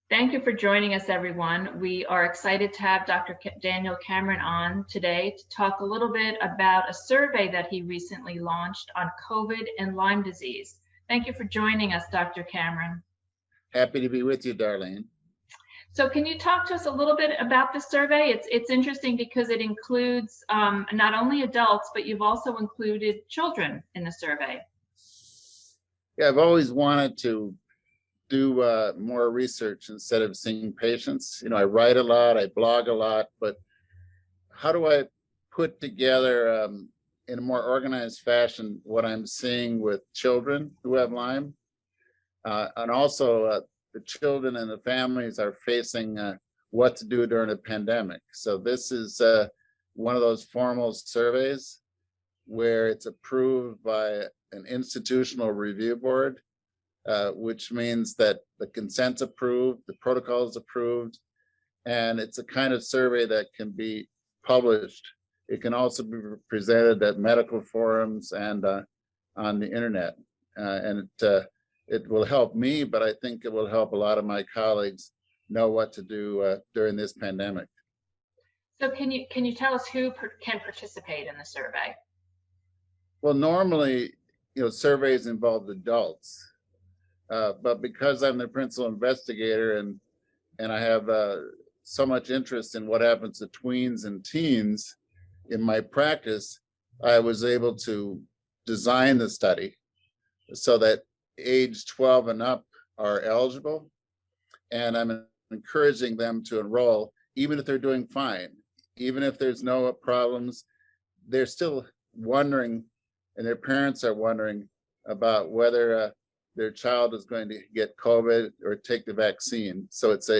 Thank you for joining us, everyone. We are excited to have Dr. Daniel Cameron on today to talk a little bit about a survey that he recently launched on COVID and Lyme disease. Thank you for joining us, Dr. Cameron. Happy to be with you, Darlene. So can you talk to us a little bit about the survey? It's interesting because it includes not only adults, but you've also included children in the survey. Yeah, I've always wanted to do more research instead of seeing patients. I write a lot, I blog a lot, but how do I put together in a more organized fashion what I'm seeing with children who have Lyme? And also the children and the families are facing what to do during a pandemic. So this is one of those formal surveys where it's approved by an institutional review board, which means that the consent's approved, the protocol is approved, and it's a kind of survey that can be published. It can also be presented at medical forums and on the internet. And it will help me, but I think it will help a lot of my colleagues know what to do during this pandemic. So can you tell us who can participate in the survey? Well, normally, surveys involve adults, but because I'm the principal investigator and I have so much interest in what happens to tweens and teens in my practice, I was able to design the study so that age 12 and up are eligible, and I'm encouraging them to enroll even if they're doing fine, even if there's no problems. They're still wondering, and their parents are wondering about whether their child is going to get COVID or take the vaccine. So it's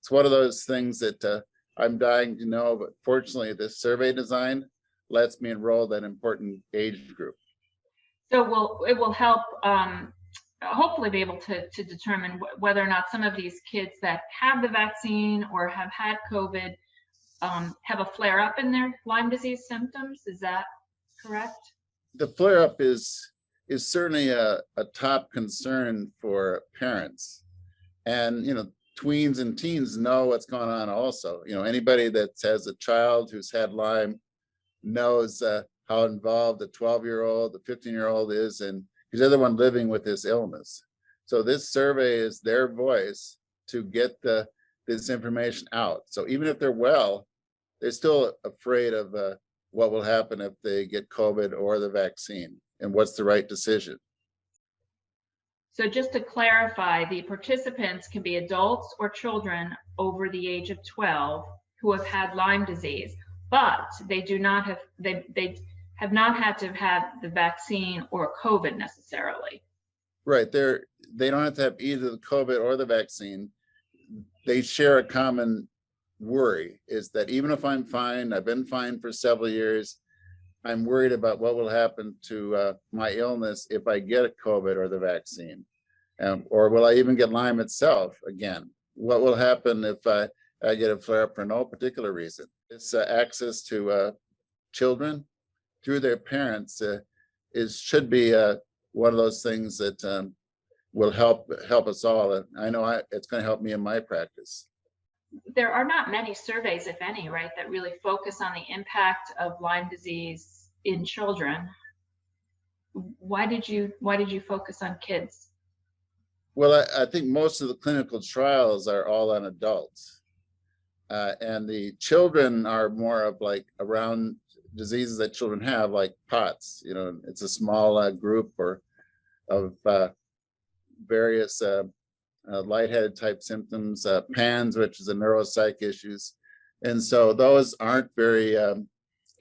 one of those things that I'm dying to know, but fortunately this survey design lets me enroll that important age group. So it will help hopefully be able to determine whether or not some of these kids that have the vaccine or have had COVID have a flare up in their Lyme disease symptoms. Is that correct? The flare up is certainly a top concern for parents, and tweens and teens know what's going on also. Anybody that has a child who's had Lyme knows how involved the 12-year-old, the 15-year-old is, and because they're the one living with this illness. So this survey is their voice to get this information out. So even if they're well, they're still afraid of what will happen if they get COVID or the vaccine, and what's the right decision. So just to clarify, the participants can be adults or children over the age of 12 who have had Lyme disease, but they have not had to have had the vaccine or COVID necessarily. Right. They don't have to have either the COVID or the vaccine. They share a common worry, is that even if I'm fine, I've been fine for several years, I'm worried about what will happen to my illness if I get COVID or the vaccine. Or will I even get Lyme itself again? What will happen if I get a flare-up for no particular reason? It's access to children through their parents should be one of those things that will help us all. And I know it's going to help me in my practice. There are not many surveys, if any, right, that really focus on the impact of Lyme disease in children. Why did you focus on kids? Well, I think most of the clinical trials are all on adults, and the children are more of like around diseases that children have, like POTS. It's a small group of various lightheaded type symptoms, PANS, which is a neuropsych issues. And so those aren't very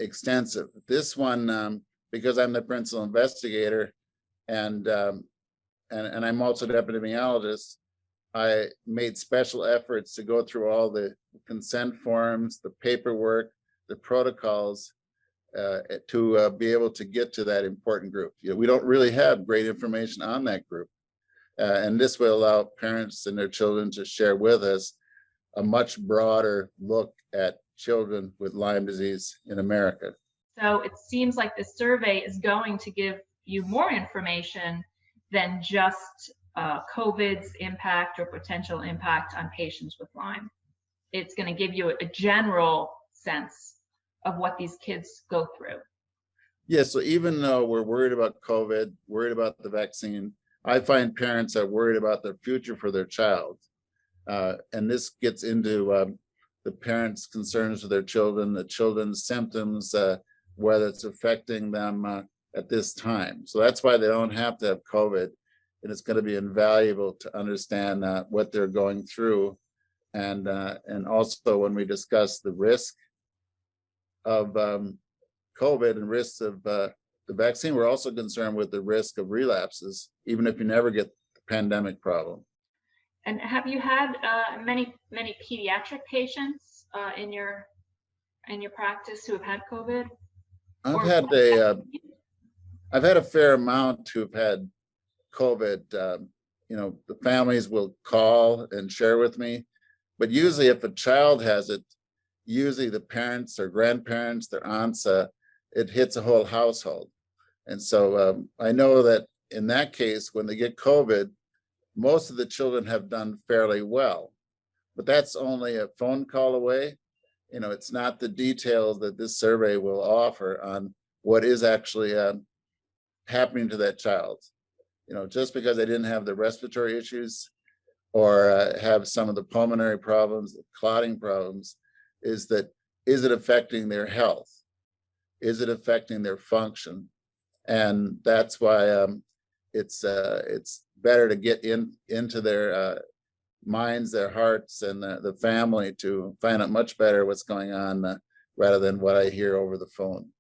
extensive. This one, because I'm the principal investigator and I'm also the epidemiologist, I made special efforts to go through all the consent forms, the paperwork, the protocols to be able to get to that important group. We don't really have great information on that group. And this will allow parents and their children to share with us a much broader look at children with Lyme disease in America. So it seems like the survey is going to give you more information than just COVID's impact or potential impact on patients with Lyme. It's going to give you a general sense of what these kids go through. Yeah, so even though we're worried about COVID, worried about the vaccine, I find parents are worried about their future for their child. And this gets into the parents' concerns for their children, the children's symptoms, whether it's affecting them at this time. So that's why they don't have to have COVID. And it's going to be invaluable to understand what they're going through. And also when we discuss the risk of COVID and risks of the vaccine, we're also concerned with the risk of relapses, even if you never get the pandemic problem. And have you had many pediatric patients in your practice who have had COVID? I've had a fair amount who've had COVID. You know, the families will call and share with me, but usually if a child has it, usually the parents or grandparents, their aunts, it hits a whole household. And so I know that in that case, when they get COVID, most of the children have done fairly well, but that's only a phone call away. You know, it's not the details that this survey will offer on what is actually happening to that child. You know, just because they didn't have the respiratory issues or have some of the pulmonary problems, the clotting problems, is it affecting their health? Is it affecting their function? And that's why it's better to get into their minds, their hearts, and the family to find out much better what's going on rather than what I hear over the phone.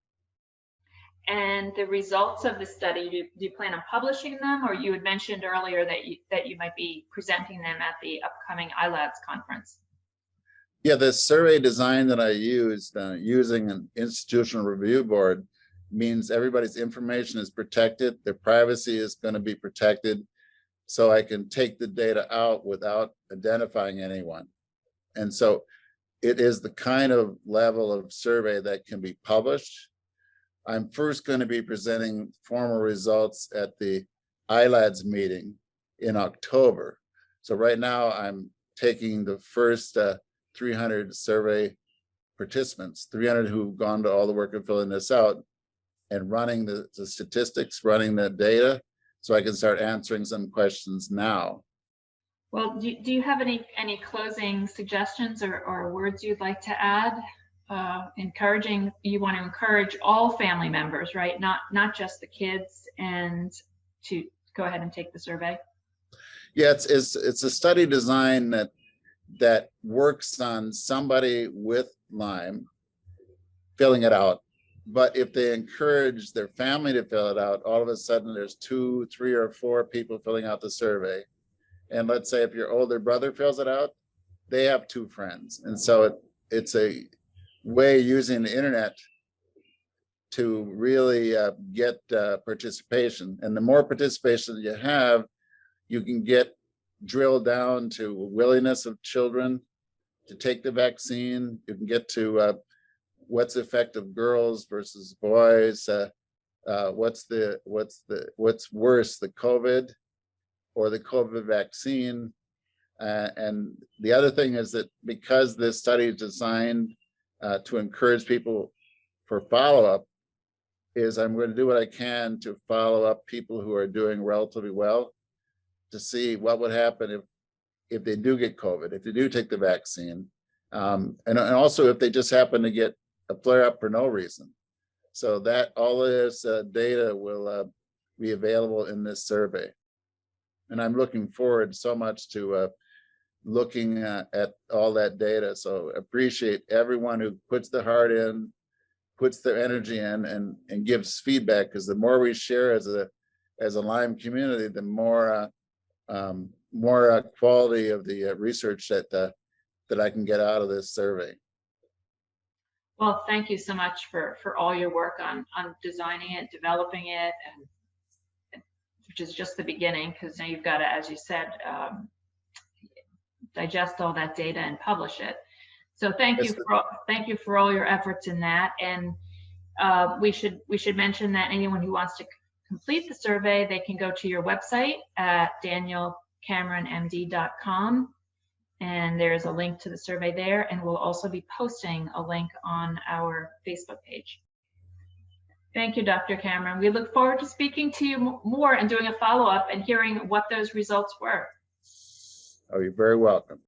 And the results of the study, do you plan on publishing them, or you had mentioned earlier that you might be presenting them at the upcoming ILADS conference? Yeah, the survey design that I used using an institutional review board means everybody's information is protected, their privacy is going to be protected, so I can take the data out without identifying anyone. And so it is the kind of level of survey that can be published. I'm first going to be presenting formal results at the ILADS meeting in October. So right now I'm taking the first 300 survey participants, 300 who've gone to all the work of filling this out, and running the statistics, running the data, so I can start answering some questions now. Well, do you have any closing suggestions or words you'd like to add? You want to encourage all family members, right? Not just the kids, and to go ahead and take the survey. Yeah, it's a study design that works on somebody with Lyme filling it out. But if they encourage their family to fill it out, all of a sudden there's 2, 3, or 4 people filling out the survey. And let's say if your older brother fills it out, they have 2 friends. And so it's a way using the internet to really get participation. And the more participation you have, you can get drilled down to willingness of children to take the vaccine. You can get to what's the effect of girls versus boys. What's worse, the COVID or the COVID vaccine? And the other thing is that because this study is designed to encourage people for follow-up, is I'm going to do what I can to follow up people who are doing relatively well to see what would happen if they do get COVID, if they do take the vaccine, and also if they just happen to get a flare-up for no reason. So that all of this data will be available in this survey. And I'm looking forward so much to looking at all that data. So appreciate everyone who puts their heart in, puts their energy in, and gives feedback, because the more we share as a Lyme community, the more quality of the research that I can get out of this survey. Well, thank you so much for all your work on designing it, developing it, and which is just the beginning, because now you've got to, as you said, digest all that data and publish it. So thank you for all your efforts in that. And we should mention that anyone who wants to complete the survey, they can go to your website at danielcameronmd.com, and there's a link to the survey there, and we'll also be posting a link on our Facebook page. Thank you, Dr. Cameron. We look forward to speaking to you more and doing a follow-up and hearing what those results were. Oh, you're very welcome.